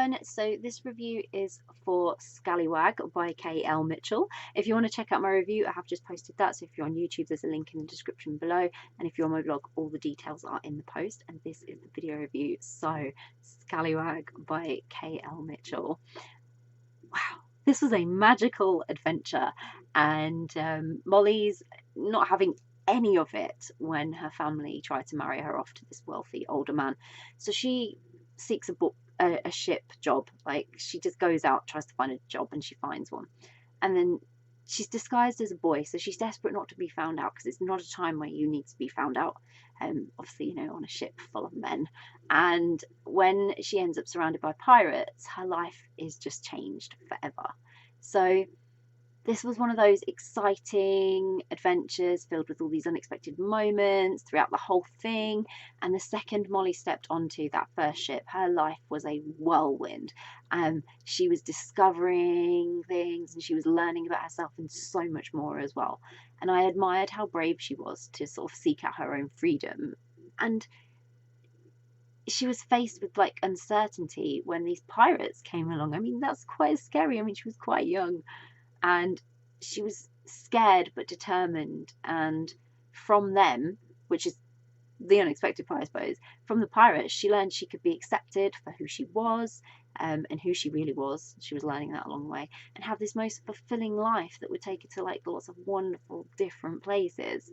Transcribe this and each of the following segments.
everyone. So this review is for Scallywag by K.L. Mitchell. If you want to check out my review, I have just posted that. So if you're on YouTube, there's a link in the description below. And if you're on my blog, all the details are in the post. And this is the video review. So Scallywag by K.L. Mitchell. Wow, this was a magical adventure. And Molly's not having any of it when her family tried to marry her off to this wealthy older man. So she seeks a ship job. Like, she just goes out, tries to find a job, and she finds one. And then she's disguised as a boy, so she's desperate not to be found out, because it's not a time where you need to be found out. Obviously, you know, on a ship full of men. And when she ends up surrounded by pirates, her life is just changed forever. So this was one of those exciting adventures filled with all these unexpected moments throughout the whole thing. And the second Molly stepped onto that first ship, her life was a whirlwind. She was discovering things, and she was learning about herself and so much more as well. And I admired how brave she was to sort of seek out her own freedom. And she was faced with like uncertainty when these pirates came along. I mean, that's quite scary. I mean, she was quite young. And she was scared but determined, and from them, which is the unexpected part, I suppose, from the pirates, she learned she could be accepted for who she was, and who she really was. She was learning that along the way, and have this most fulfilling life that would take her to like lots of wonderful different places.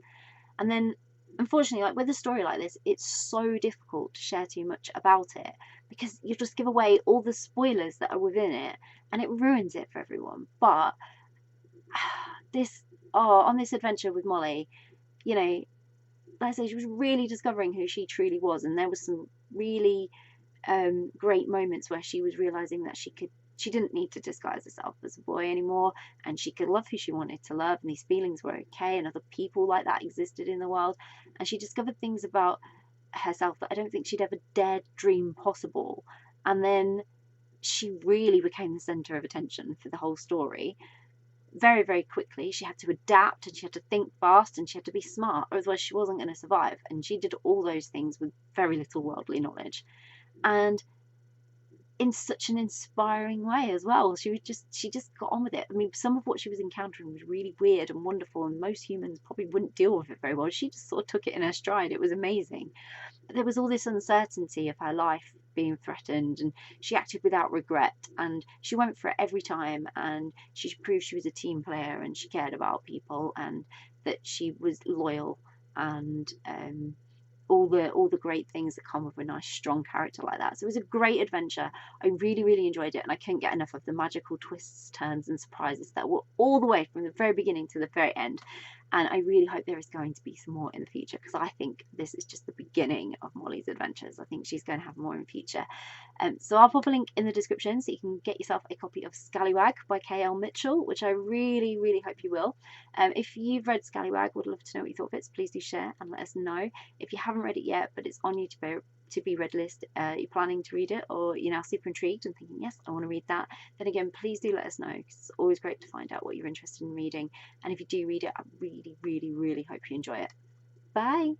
And then, unfortunately, like with a story like this, it's so difficult to share too much about it, because you just give away all the spoilers that are within it, and it ruins it for everyone. But on this adventure with Molly, you know, like I say, she was really discovering who she truly was, and there was some really great moments where she was realizing that she didn't need to disguise herself as a boy anymore, and she could love who she wanted to love, and these feelings were okay, and other people like that existed in the world. And she discovered things about herself that I don't think she'd ever dared dream possible. And then she really became the center of attention for the whole story. Very, very quickly, she had to adapt, and she had to think fast, and she had to be smart, otherwise she wasn't going to survive. And she did all those things with very little worldly knowledge, and in such an inspiring way as well. She just got on with it. I mean, some of what she was encountering was really weird and wonderful, and most humans probably wouldn't deal with it very well. She just sort of took it in her stride. It was amazing. But there was all this uncertainty of her life being threatened, and she acted without regret, and she went for it every time, and she proved she was a team player, and she cared about people, and that she was loyal, and all the great things that come with a nice strong character like that. So it was a great adventure. I really, really enjoyed it, and I couldn't get enough of the magical twists, turns, and surprises that were all the way from the very beginning to the very end. And I really hope there is going to be some more in the future, because I think this is just the beginning of Molly's adventures. I think she's going to have more in future. So I'll pop a link in the description so you can get yourself a copy of Scallywag by K.L. Mitchell, which I really, really hope you will. If you've read Scallywag, would love to know what you thought of it, so please do share and let us know. If you haven't read it yet, but it's on your to be read list, you're planning to read it, or you're now super intrigued and thinking, yes, I want to read that, then again, please do let us know, because it's always great to find out what you're interested in reading. And if you do read it, I really, really, really hope you enjoy it. Bye.